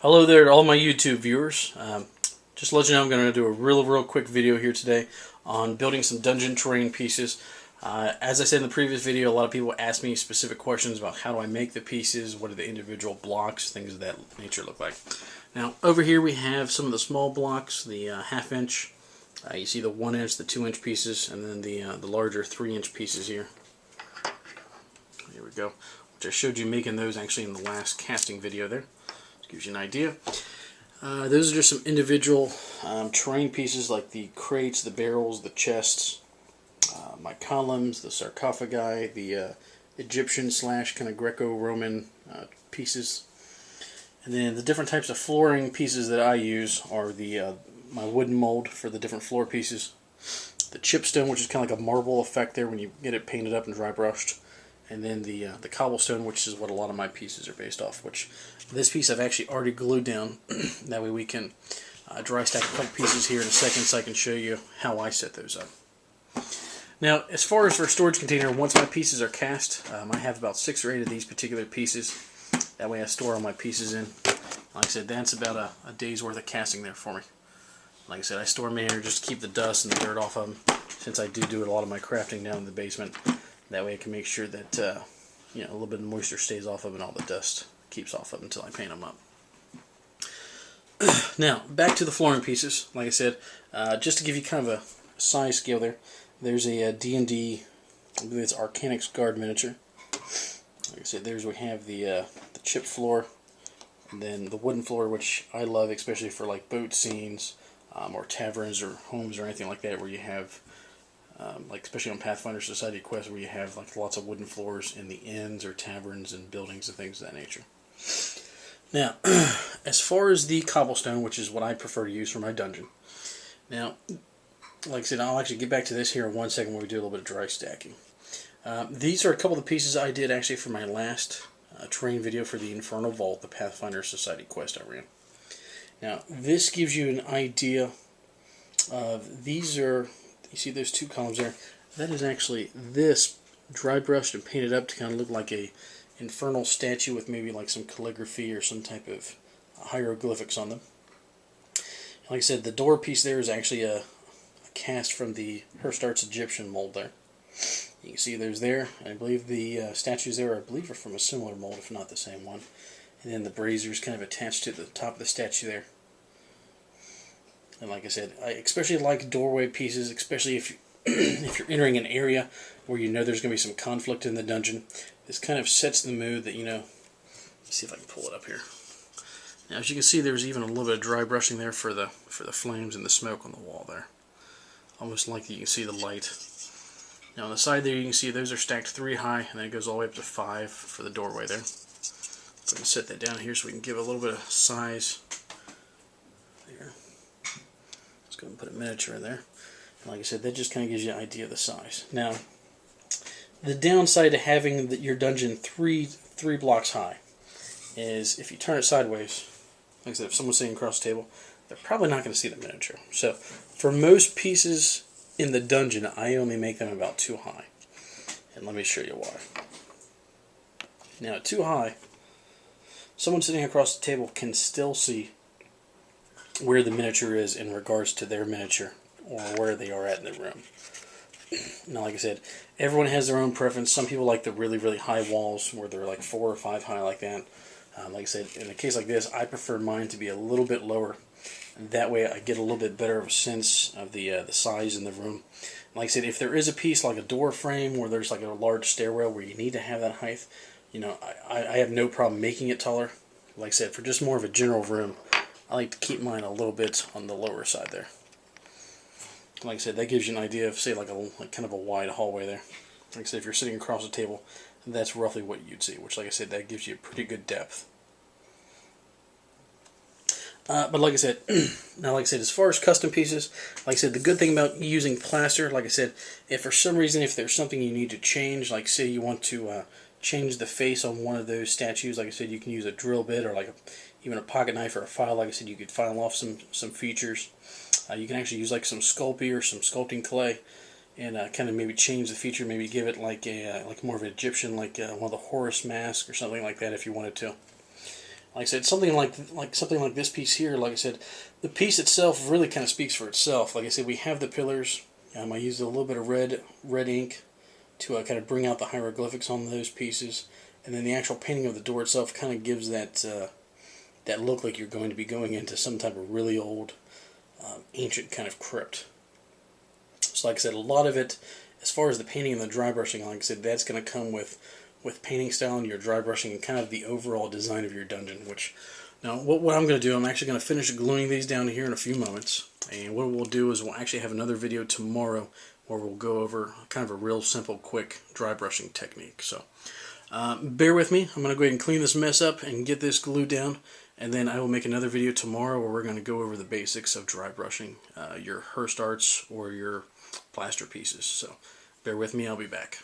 Hello there to all my YouTube viewers. Just to let you know, I'm going to do a real quick video here today on building some dungeon terrain pieces. As I said in the previous video, a lot of people ask me specific questions about how do I make the pieces, what do the individual blocks, things of that nature look like. Now, over here we have some of the small blocks, the half-inch. You see the 1-inch, the 2-inch pieces, and then the larger 3-inch pieces here. Here we go. Which I showed you making those actually in the last casting video there. Gives you an idea. Those are just some individual terrain pieces like the crates, the barrels, the chests, my columns, the sarcophagi, the Egyptian / kind of Greco-Roman pieces. And then the different types of flooring pieces that I use are the my wooden mold for the different floor pieces, the chipstone, which is kind of like a marble effect there when you get it painted up and dry brushed, and then the cobblestone, which is what a lot of my pieces are based off, which this piece I've actually already glued down. That way we can dry stack a couple pieces here in a second so I can show you how I set those up. Now, as far as for a storage container, once my pieces are cast, I have about 6 or 8 of these particular pieces. That way I store all my pieces in. Like I said, that's about a day's worth of casting there for me. Like I said, I store them in here just to keep the dust and the dirt off of them, since I do a lot of my crafting down in the basement. That way I can make sure that a little bit of moisture stays off of them and all the dust keeps off of them until I paint them up. Now, back to the flooring pieces. Like I said, just to give you kind of a size scale there, there's a D&D, I believe it's Arcanic's Guard miniature. Like I said, there's we have the chip floor, and then the wooden floor, which I love, especially for like boat scenes, or taverns or homes or anything like that, where you have like especially on Pathfinder Society quests where you have like lots of wooden floors in the inns or taverns and buildings and things of that nature. Now, as far as the cobblestone, which is what I prefer to use for my dungeon. Now, like I said, I'll actually get back to this here in one second when we do a little bit of dry stacking. These are a couple of the pieces I did actually for my last terrain video for the Infernal Vault, the Pathfinder Society quest I ran. Now, this gives you an idea of, these are, you see those 2 columns there? That is actually this dry brushed and painted up to kind of look like a infernal statue with maybe like some calligraphy or some type of hieroglyphics on them. Like I said, the door piece there is actually a cast from the Herstart's Egyptian mold there. You can see there's there. I believe the statues there, I believe, are from a similar mold, if not the same one. And then the brazier is kind of attached to the top of the statue there. And like I said, I especially like doorway pieces, especially if if you're entering an area where you know there's going to be some conflict in the dungeon. This kind of sets the mood that, let's see if I can pull it up here. Now, as you can see, there's even a little bit of dry brushing there for the flames and the smoke on the wall there. Almost like you can see the light. Now on the side there, you can see those are stacked 3 high, and then it goes all the way up to 5 for the doorway there. I'm going to set that down here so we can give a little bit of size there. Let's go and put a miniature in there. And like I said, that just kind of gives you an idea of the size. Now, the downside to having your dungeon three blocks high is if you turn it sideways, like I said, if someone's sitting across the table, they're probably not going to see the miniature. So, for most pieces in the dungeon, I only make them about 2 high. And let me show you why. Now, at 2 high, someone sitting across the table can still see where the miniature is in regards to their miniature, or where they are at in the room. Now, like I said, everyone has their own preference. Some people like the really high walls where they're like 4 or 5 high like that. Like I said, in a case like this, I prefer mine to be a little bit lower. And that way I get a little bit better of a sense of the size in the room. Like I said, if there is a piece like a door frame where there's like a large stairwell where you need to have that height, I have no problem making it taller. Like I said, for just more of a general room, I like to keep mine a little bit on the lower side there. Like I said, that gives you an idea of, say, like kind of a wide hallway there. Like I said, if you're sitting across the table, that's roughly what you'd see, which, like I said, that gives you a pretty good depth. But like I said, as far as custom pieces, like I said, the good thing about using plaster, like I said, if for some reason, if there's something you need to change, like say you want to change the face on one of those statues, like I said, you can use a drill bit or like even a pocket knife or a file. Like I said, you could file off some features. You can actually use like some Sculpey or some sculpting clay and kind of maybe change the feature, maybe give it like more of an Egyptian, like one of the Horus mask or something like that if you wanted to. Like I said, something like this piece here. Like I said, the piece itself really kind of speaks for itself. Like I said, we have the pillars. I used a little bit of red ink to kind of bring out the hieroglyphics on those pieces, and then the actual painting of the door itself kind of gives that that look like you're going to be going into some type of really old, ancient kind of crypt. So like I said, a lot of it, as far as the painting and the dry brushing, like I said, that's going to come with painting style and your dry brushing and kind of the overall design of your dungeon. Which, now what I'm going to do, I'm actually going to finish gluing these down here in a few moments. And what we'll do is we'll actually have another video tomorrow where we'll go over kind of a real simple, quick dry brushing technique. So bear with me. I'm going to go ahead and clean this mess up and get this glued down. And then I will make another video tomorrow where we're going to go over the basics of dry brushing your Hearst Arts or your plaster pieces. So bear with me, I'll be back.